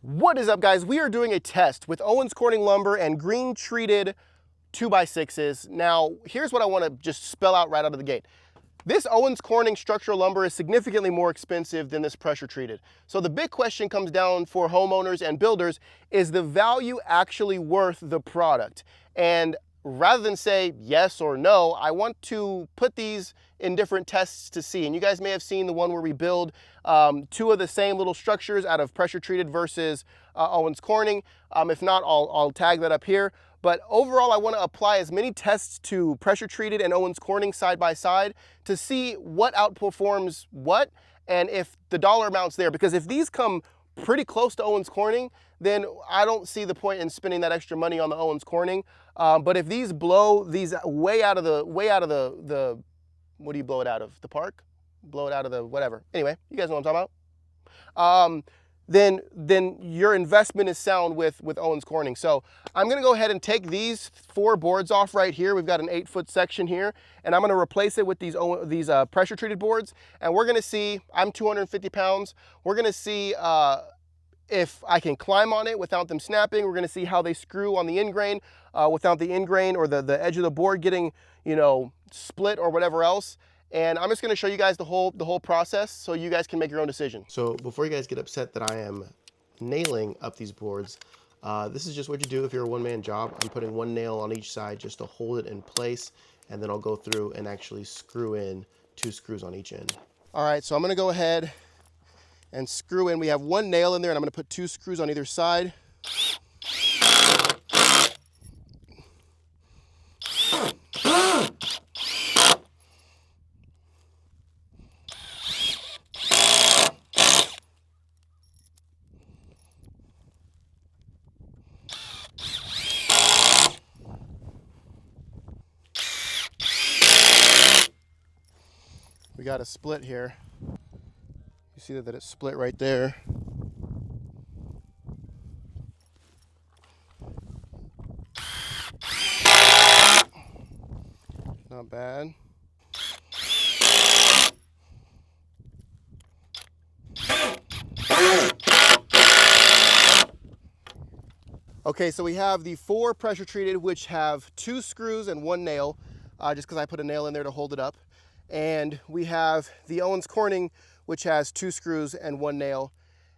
What is up, guys? We are doing a test with Owens Corning Lumber and green treated 2x6s. Now, here's what I want to just spell out right out of the gate. This Owens Corning structural lumber is significantly more expensive than this pressure treated. So the big question comes down for homeowners and builders, is the value actually worth the product? And rather than say yes or no, I want to put these in different tests to see. And you guys may have seen the one where we build two of the same little structures out of pressure treated versus Owens Corning. If not, I'll tag that up here. But overall, I want to apply as many tests to pressure treated and Owens Corning side by side to see what outperforms what and if the dollar amount's there. Because if these come pretty close to Owens Corning, then I don't see the point in spending that extra money on the Owens Corning. But if these blow these way out of the what do you blow it out of? The park? Blow it out of the whatever. Anyway, you guys know what I'm talking about. Then your investment is sound with Owens Corning. So I'm gonna go ahead and take these 4 boards off right here. We've got an 8-foot section here, and I'm gonna replace it with these pressure treated boards. And we're gonna see, I'm 250 pounds. We're gonna see if I can climb on it without them snapping. We're gonna see how they screw on the end grain without the end grain or the edge of the board getting, you know, split or whatever else. And I'm just going to show you guys the whole process so you guys can make your own decision. So before you guys get upset that I am nailing up these boards, this is just what you do if you're a one-man job. I'm putting 1 nail on each side just to hold it in place, and then I'll go through and actually screw in 2 screws on each end. All right, so I'm going to go ahead and screw in. We have 1 nail in there, and I'm going to put 2 screws on either side. We got a split here. You see that it's split right there. Not bad. Okay, so we have the 4 pressure treated, which have 2 screws and 1 nail, just because I put a nail in there to hold it up. And we have the Owens Corning, which has 2 screws and 1 nail.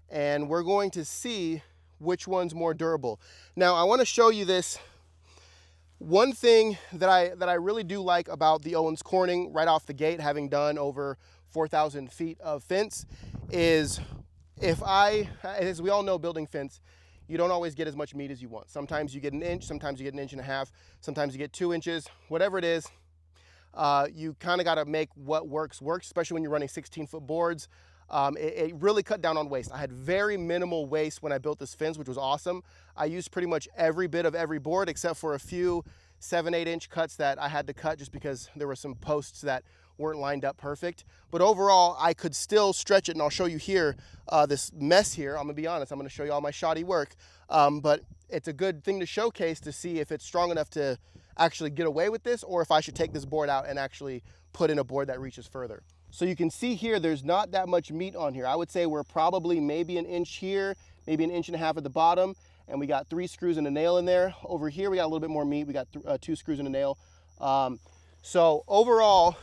And we're going to see which one's more durable. Now, I want to show you this. One thing that I really do like about the Owens Corning right off the gate, having done over 4,000 feet of fence, is as we all know, building fence, you don't always get as much meat as you want. Sometimes you get 1 inch, sometimes you get 1.5 inches, sometimes you get 2 inches, whatever it is. You kind of got to make what works, especially when you're running 16-foot boards. It really cut down on waste. I had very minimal waste when I built this fence, which was awesome. I used pretty much every bit of every board except for a few 7-8 inch cuts that I had to cut just because there were some posts that weren't lined up perfect. But overall, I could still stretch it, and I'll show you here this mess here. I'm gonna be honest, I'm gonna show you all my shoddy work, but it's a good thing to showcase to see if it's strong enough to actually get away with this, or if I should take this board out and actually put in a board that reaches further. So you can see here, there's not that much meat on here. I would say we're probably maybe 1 inch here, maybe 1.5 inches at the bottom, and we got 3 screws and a nail in there. Over here, we got a little bit more meat. We got 2 screws and a nail. So overall,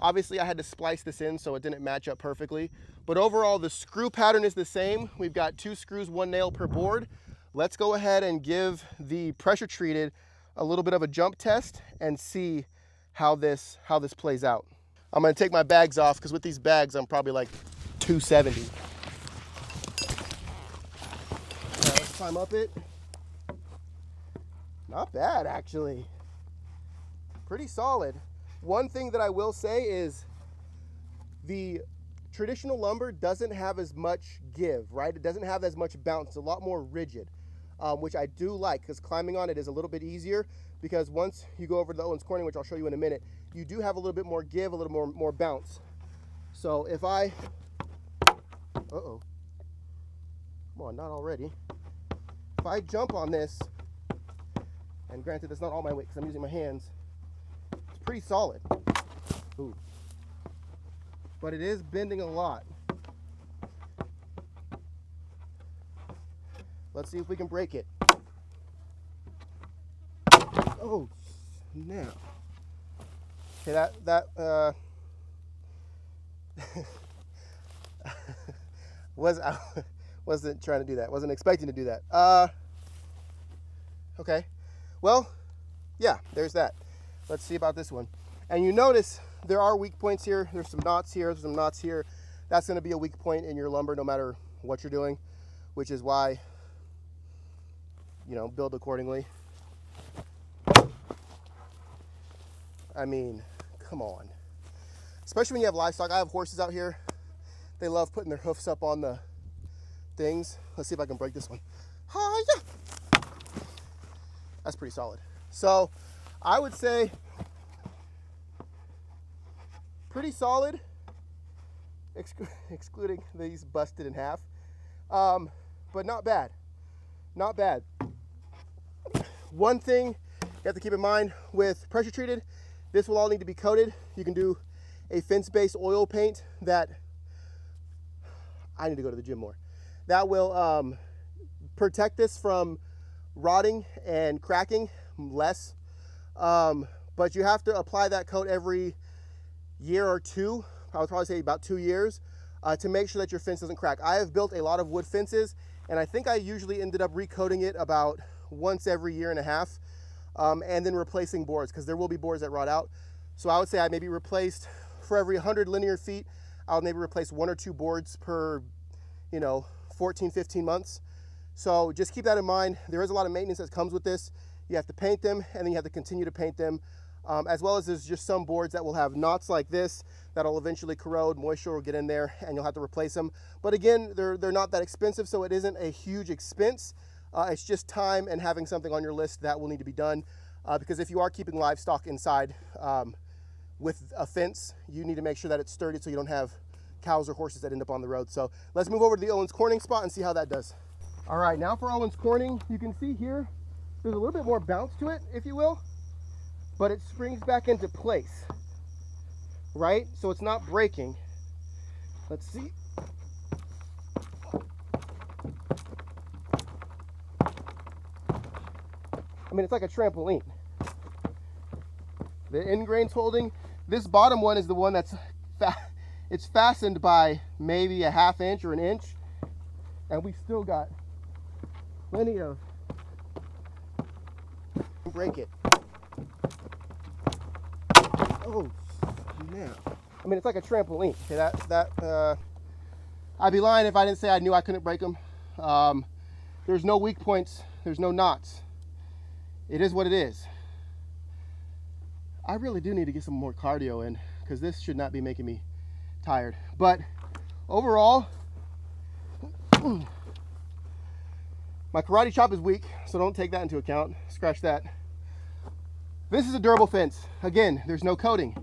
obviously I had to splice this in so it didn't match up perfectly. But overall, the screw pattern is the same. We've got 2 screws, 1 nail per board. Let's go ahead and give the pressure treated a little bit of a jump test and see how this plays out. I'm gonna take my bags off because with these bags, I'm probably like 270. All right, let's climb up it. Not bad, actually. Pretty solid. One thing that I will say is the traditional lumber doesn't have as much give, right? It doesn't have as much bounce. It's a lot more rigid, which I do like because climbing on it is a little bit easier, because once you go over to the Owens Corning, which I'll show you in a minute, you do have a little bit more give, a little more bounce. So if I, come on, not already. If I jump on this, and granted that's not all my weight because I'm using my hands, it's pretty solid. Ooh. But it is bending a lot. Let's see if we can break it. Oh, now. Okay, that I wasn't trying to do that. Wasn't expecting to do that. Okay. Well, yeah, there's that. Let's see about this one. And you notice there are weak points here. There's some knots here, there's some knots here. That's going to be a weak point in your lumber no matter what you're doing, which is why, you know, build accordingly. I mean, come on. Especially when you have livestock. I have horses out here. They love putting their hoofs up on the things. Let's see if I can break this one. Hi-ya! That's pretty solid. So I would say pretty solid, excluding these busted in half, but not bad. Not bad. One thing you have to keep in mind with pressure treated, this will all need to be coated. You can do a fence-based oil paint that, I need to go to the gym more, that will protect this from rotting and cracking less. But you have to apply that coat every year or two. I would probably say about 2 years to make sure that your fence doesn't crack. I have built a lot of wood fences, and I think I usually ended up recoating it about once every year and a half, and then replacing boards, because there will be boards that rot out. So I would say I maybe replaced, for every 100 linear feet, I'll maybe replace 1 or 2 boards per, 14, 15 months. So just keep that in mind. There is a lot of maintenance that comes with this. You have to paint them, and then you have to continue to paint them, as well as there's just some boards that will have knots like this that'll eventually corrode, moisture will get in there, and you'll have to replace them. But again, they're not that expensive, so it isn't a huge expense. It's just time and having something on your list that will need to be done, because if you are keeping livestock inside with a fence, you need to make sure that it's sturdy so you don't have cows or horses that end up on the road. So let's move over to the Owens Corning spot and see how that does. All right, now for Owens Corning, you can see here, there's a little bit more bounce to it, if you will, but it springs back into place, right? So it's not breaking. Let's see. I mean, it's like a trampoline. The end grain's holding. This bottom one is the one that's, it's fastened by maybe a ½ inch or an inch, and we still got plenty of, break it. Oh, now. I mean, it's like a trampoline. Okay, I'd be lying if I didn't say I knew I couldn't break them. There's no weak points. There's no knots. It is what it is. I really do need to get some more cardio in, because this should not be making me tired. But overall, my karate chop is weak, so don't take that into account. Scratch that. This is a durable fence. Again, there's no coating,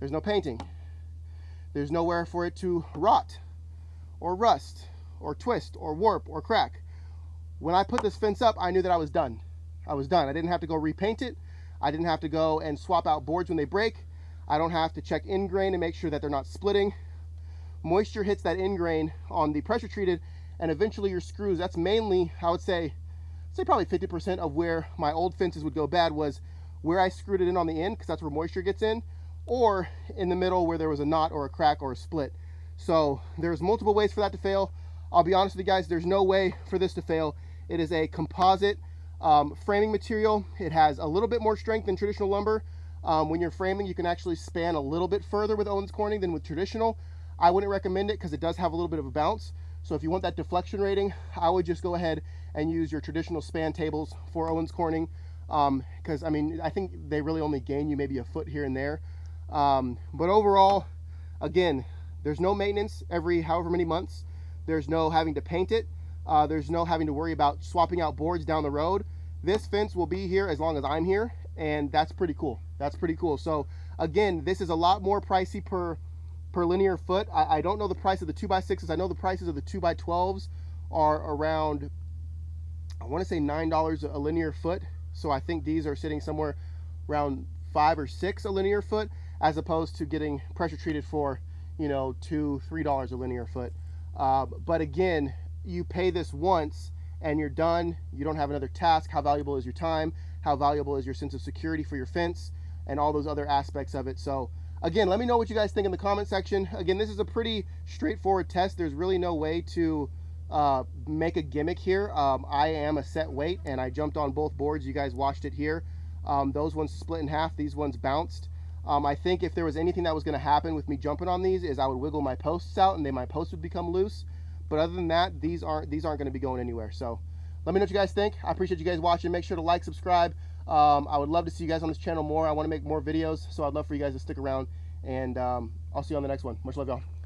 there's no painting, there's nowhere for it to rot or rust or twist or warp or crack. When I put this fence up, I knew that I was done. I was done. I didn't have to go repaint it. I didn't have to go and swap out boards when they break. I don't have to check end grain and make sure that they're not splitting. Moisture hits that end grain on the pressure treated, and eventually your screws, that's mainly, I would say probably 50% of where my old fences would go bad was where I screwed it in on the end, because that's where moisture gets in, or in the middle where there was a knot or a crack or a split. So there's multiple ways for that to fail. I'll be honest with you guys, there's no way for this to fail. It is a composite framing material. It has a little bit more strength than traditional lumber. When you're framing, you can actually span a little bit further with Owens Corning than with traditional. I wouldn't recommend it because it does have a little bit of a bounce. So if you want that deflection rating, I would just go ahead and use your traditional span tables for Owens Corning, because I mean, I think they really only gain you maybe a foot here and there. But overall, again, there's no maintenance every however many months. There's no having to paint it. There's no having to worry about swapping out boards down the road. This fence will be here as long as I'm here, and that's pretty cool. That's pretty cool. So again, this is a lot more pricey per linear foot. I don't know the price of the 2x6s. I know the prices of the 2x12s are around, I want to say $9 a linear foot. So I think these are sitting somewhere around $5 or $6 a linear foot, as opposed to getting pressure treated for, $2, $3 a linear foot. But again, you pay this once and you're done. You don't have another task. How valuable is your time? How valuable is your sense of security for your fence, and all those other aspects of it? So again, let me know what you guys think in the comment section. Again, this is a pretty straightforward test. There's really no way to make a gimmick here. I am a set weight, and I jumped on both boards. You guys watched it here. Those ones split in half, these ones bounced. I think if there was anything that was going to happen with me jumping on these is I would wiggle my posts out and then my posts would become loose. But other than that, these aren't going to be going anywhere. So let me know what you guys think. I appreciate you guys watching. Make sure to like, subscribe. I would love to see you guys on this channel more. I want to make more videos, so I'd love for you guys to stick around, and I'll see you on the next one. Much love, y'all.